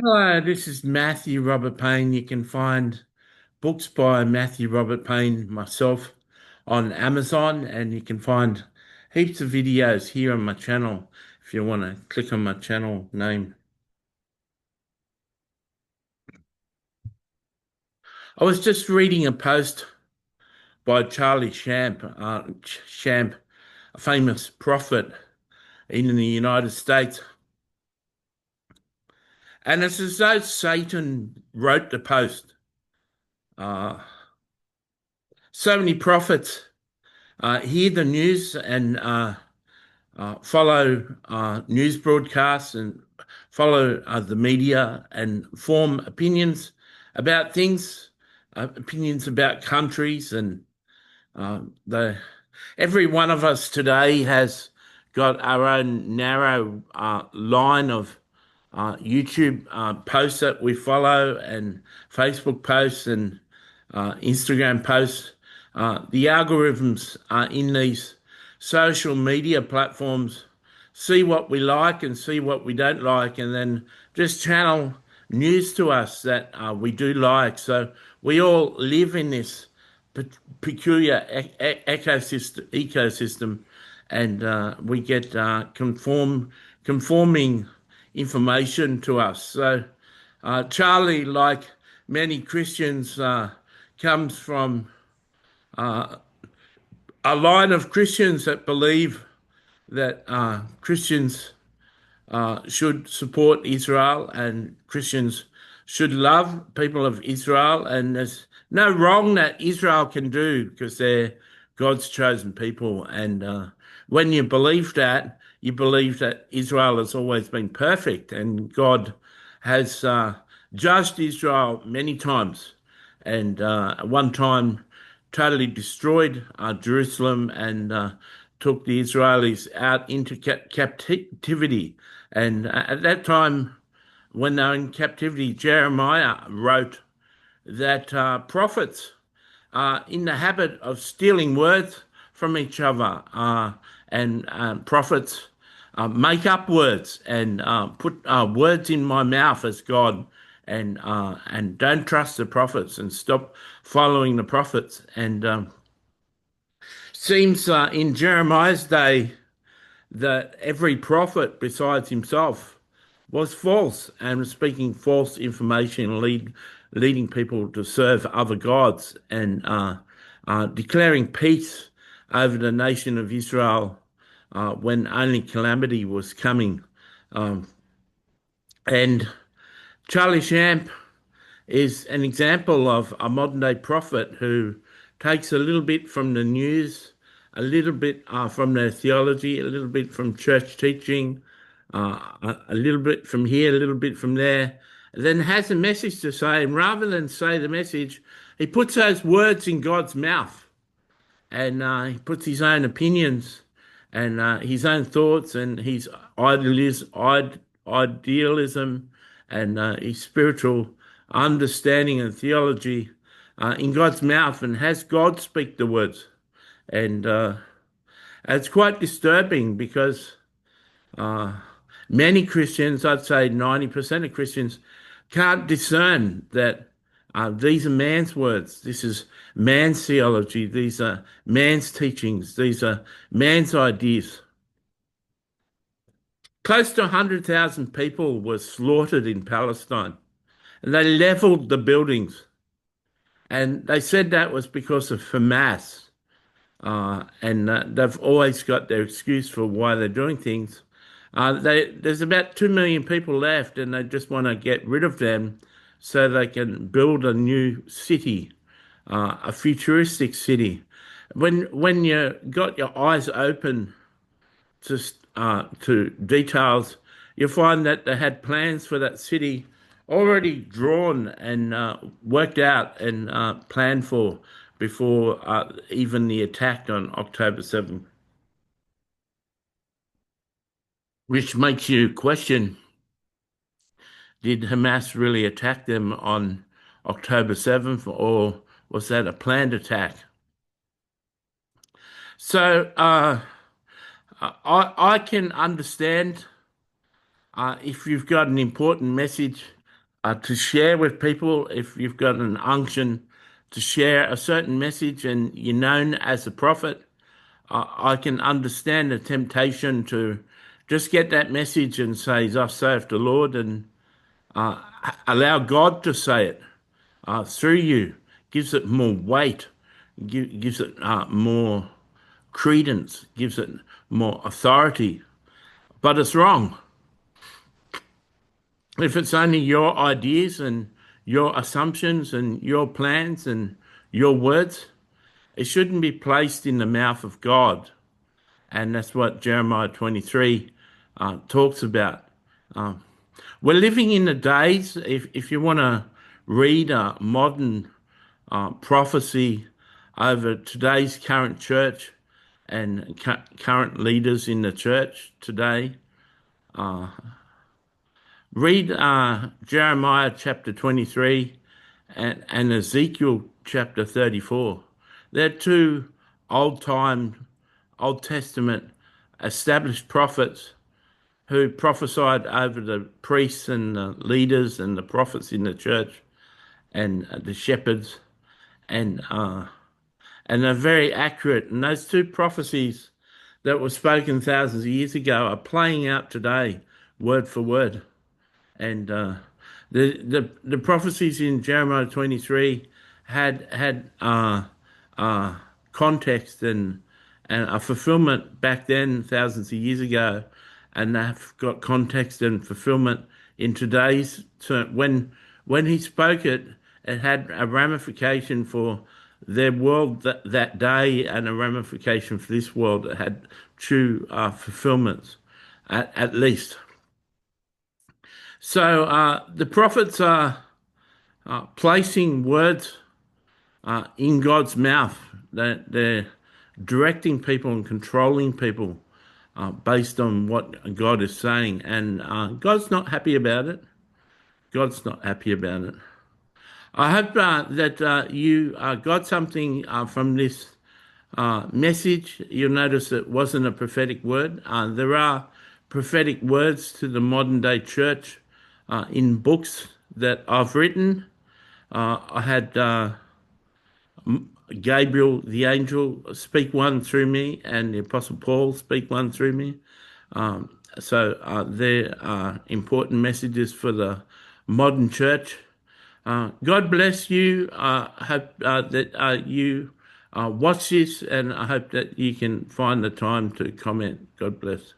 Hello, this is Matthew Robert Payne. You can find books by Matthew Robert Payne, myself, on Amazon, and you can find heaps of videos here on my channel if you want to click on my channel name. I was just reading a post by Charlie Shamp, a famous prophet in the United States, and it's as though Satan wrote the post. Uh, so many prophets hear the news and follow news broadcasts and follow the media and form opinions about things, opinions about countries, and the every one of us today has got our own narrow line of YouTube posts that we follow and Facebook posts and Instagram posts. The algorithms in these social media platforms see what we like and see what we don't like, and then just channel news to us that we do like. So we all live in this peculiar ecosystem, and we get conforming information to us. So Charlie, like many Christians, comes from a line of Christians that believe that Christians should support Israel and Christians should love people of Israel. And there's no wrong that Israel can do because they're God's chosen people. And when you believe that, you believe that Israel has always been perfect and God has judged Israel many times. And one time totally destroyed Jerusalem and took the Israelis out into captivity. And at that time, when they were in captivity, Jeremiah wrote that prophets are in the habit of stealing words from each other, and prophets make up words and put words in my mouth as God, and don't trust the prophets and stop following the prophets. And seems in Jeremiah's day that every prophet besides himself was false and was speaking false information, leading people to serve other gods, and declaring peace over the nation of Israel when only calamity was coming. Um, and Charlie Shamp is an example of a modern day prophet who takes a little bit from the news, a little bit from their theology, a little bit from church teaching, a little bit from here, a little bit from there, then has a message to say. And rather than say the message, he puts those words in God's mouth, and he puts his own opinions and his own thoughts and his idealism and his spiritual understanding and theology in God's mouth, and has God speak the words. And it's quite disturbing because many Christians, I'd say 90% of Christians, can't discern that these are man's words. This is man's theology. These are man's teachings. These are man's ideas. Close to 100,000 people were slaughtered in Palestine, and they leveled the buildings. And they said that was because of Hamas. And they've always got their excuse for why they're doing things. There's about 2 million people left, and they just want to get rid of them so they can build a new city, a futuristic city. When you got your eyes open to details, you find that they had plans for that city already drawn and worked out and planned for before even the attack on October 7th, which makes you question, did Hamas really attack them on October 7th, or was that a planned attack? So I can understand if you've got an important message to share with people. If you've got an unction to share a certain message and you're known as a prophet, I can understand the temptation to just get that message and say, "Thus saith the Lord," and allow God to say it through you. Gives it more weight, gives it more credence, gives it more authority. But it's wrong. If it's only your ideas and your assumptions and your plans and your words, it shouldn't be placed in the mouth of God. And that's what Jeremiah 23 talks about. We're living in the days, if you want to read a modern prophecy over today's current church and current leaders in the church today, read Jeremiah chapter 23 and Ezekiel chapter 34. They're two Old Testament established prophets who prophesied over the priests and the leaders and the prophets in the church and the shepherds, and they're very accurate. And those two prophecies that were spoken thousands of years ago are playing out today, word for word. And the prophecies in Jeremiah 23 had context and a fulfillment back then, thousands of years ago, and they've got context and fulfillment in today's term. When he spoke it, it had a ramification for their world that day and a ramification for this world that had true fulfillments, at least. So the prophets are placing words in God's mouth. They're directing people and controlling people based on what God is saying. And God's not happy about it. God's not happy about it. I hope that you got something from this message. You'll notice it wasn't a prophetic word. There are prophetic words to the modern day church in books that I've written. I had Gabriel the angel speak one through me, and the Apostle Paul speak one through me. So there are important messages for the modern church. God bless you. I hope that you watch this, and I hope that you can find the time to comment. God bless.